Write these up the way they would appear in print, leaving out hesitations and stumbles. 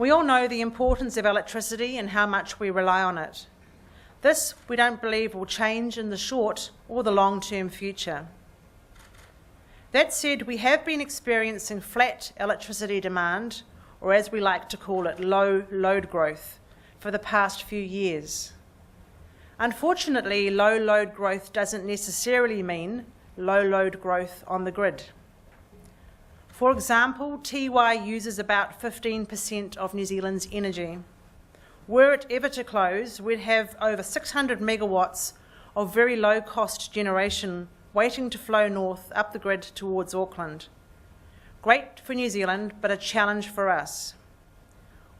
We all know the importance of electricity and how much we rely on it. This, we don't believe, will change in the short or the long-term future. That said, we have been experiencing flat electricity demand, or as we like to call it, low load growth, for the past few years. Unfortunately, low load growth doesn't necessarily mean low load growth on the grid. For example, Tiwai uses about 15% of New Zealand's energy. Were it ever to close, we'd have over 600 megawatts of very low-cost generation waiting to flow north up the grid towards Auckland. Great for New Zealand, but a challenge for us.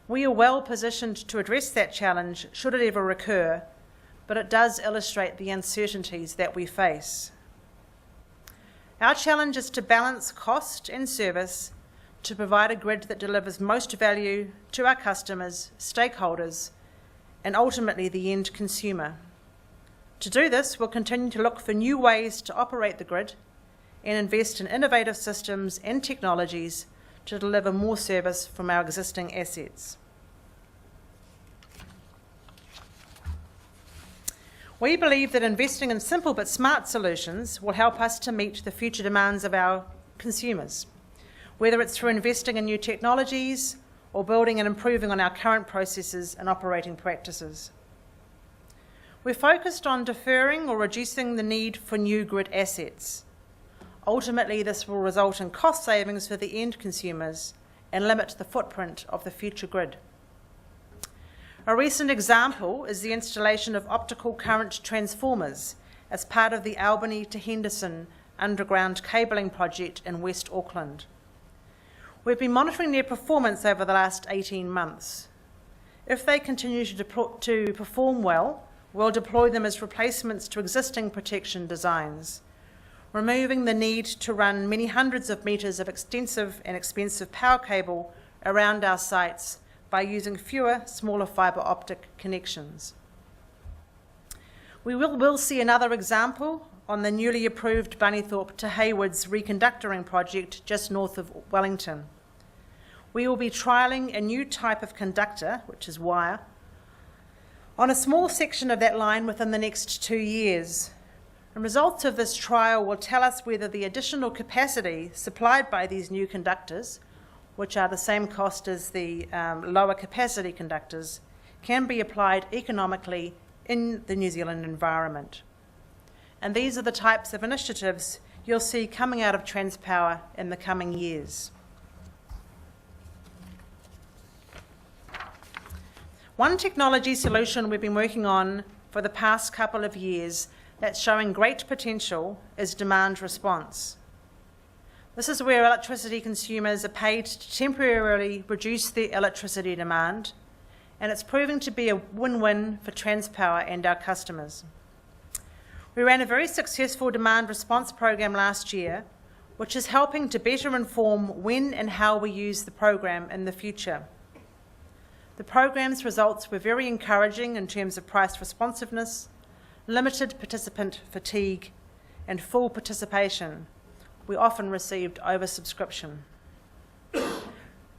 We are well positioned to address that challenge should it ever occur, but it does illustrate the uncertainties that we face. Our challenge is to balance cost and service to provide a grid that delivers most value to our customers, stakeholders, and ultimately the end consumer. To do this, we'll continue to look for new ways to operate the grid and invest in innovative systems and technologies to deliver more service from our existing assets. We believe that investing in simple but smart solutions will help us to meet the future demands of our consumers, whether it's through investing in new technologies or building and improving on our current processes and operating practices. We're focused on deferring or reducing the need for new grid assets. Ultimately, this will result in cost savings for the end consumers and limit the footprint of the future grid. A recent example is the installation of optical current transformers as part of the Albany to Henderson underground cabling project in West Auckland. We've been monitoring their performance over the last 18 months. If they continue to perform well, we'll deploy them as replacements to existing protection designs, removing the need to run many hundreds of metres of extensive and expensive power cable around our sites by using fewer, smaller fibre optic connections. We will see another example on the newly approved Bunnythorpe to Haywoods reconductoring project just north of Wellington. We will be trialling a new type of conductor, which is wire, on a small section of that line within the next 2 years. The results of this trial will tell us whether the additional capacity supplied by these new conductors, which are the same cost as the lower capacity conductors, can be applied economically in the New Zealand environment. And these are the types of initiatives you'll see coming out of Transpower in the coming years. One technology solution we've been working on for the past couple of years that's showing great potential is demand response. This is where electricity consumers are paid to temporarily reduce their electricity demand, and it's proving to be a win-win for Transpower and our customers. We ran a very successful demand response program last year, which is helping to better inform when and how we use the program in the future. The program's results were very encouraging in terms of price responsiveness, limited participant fatigue, and full participation. We often received oversubscription.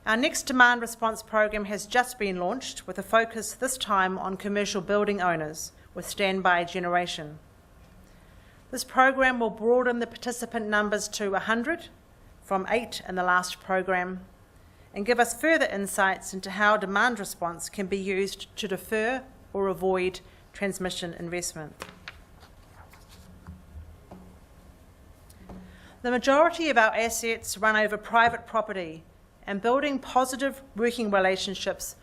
Our next demand response program has just been launched with a focus this time on commercial building owners with standby generation. This program will broaden the participant numbers to 100 from 8 in the last program and give us further insights into how demand response can be used to defer or avoid transmission investment. The majority of our assets run over private property, and building positive working relationships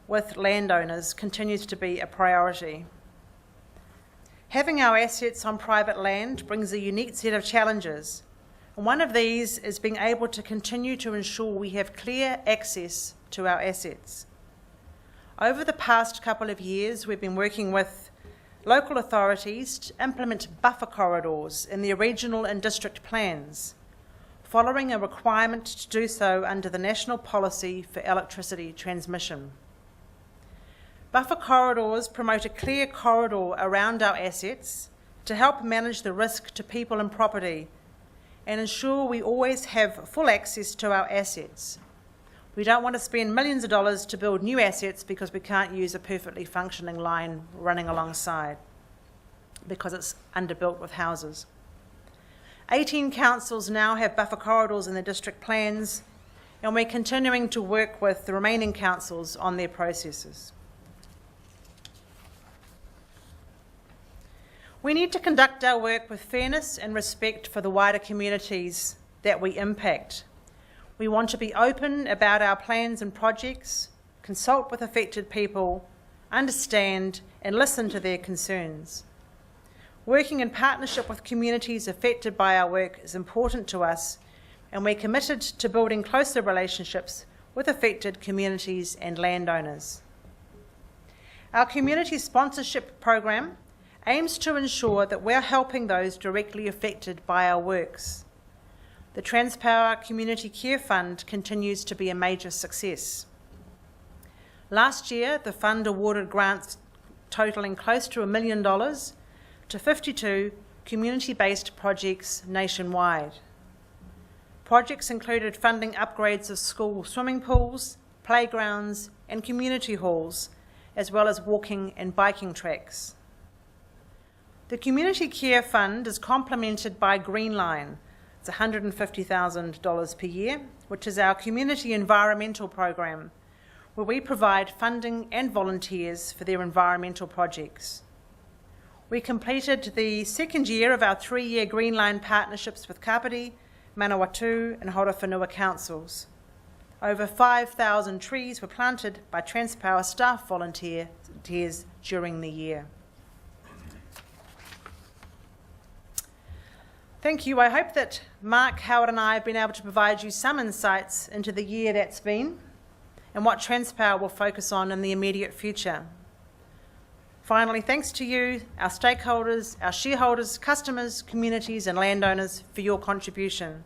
with landowners continues to be a priority. Having our assets on private land brings a unique set of challenges, and one of these is being able to continue to ensure we have clear access to our assets. Over the past couple of years, we've been working with local authorities to implement buffer corridors in their regional and district plans, following a requirement to do so under the National Policy for Electricity Transmission. Buffer corridors promote a clear corridor around our assets to help manage the risk to people and property and ensure we always have full access to our assets. We don't want to spend millions of dollars to build new assets because we can't use a perfectly functioning line running alongside, because it's underbuilt with houses. 18 councils now have buffer corridors in their district plans, and we're continuing to work with the remaining councils on their processes. We need to conduct our work with fairness and respect for the wider communities that we impact. We want to be open about our plans and projects, consult with affected people, understand and listen to their concerns. Working in partnership with communities affected by our work is important to us, and we're committed to building closer relationships with affected communities and landowners. Our community sponsorship program aims to ensure that we're helping those directly affected by our works. The Transpower Community Care Fund continues to be a major success. Last year, the fund awarded grants totalling close to $1 million to 52 community-based projects nationwide. Projects included funding upgrades of school swimming pools, playgrounds, and community halls, as well as walking and biking tracks. The Community Care Fund is complemented by Greenline. It's $150,000 per year, which is our community environmental program, where we provide funding and volunteers for their environmental projects. We completed the second year of our 3-year Greenline partnerships with Kapiti, Manawatu and Horowhenua councils. Over 5,000 trees were planted by Transpower staff volunteers during the year. Thank you. I hope that Mark, Howard and I have been able to provide you some insights into the year that's been and what Transpower will focus on in the immediate future. Finally, thanks to you, our stakeholders, our shareholders, customers, communities and landowners for your contribution.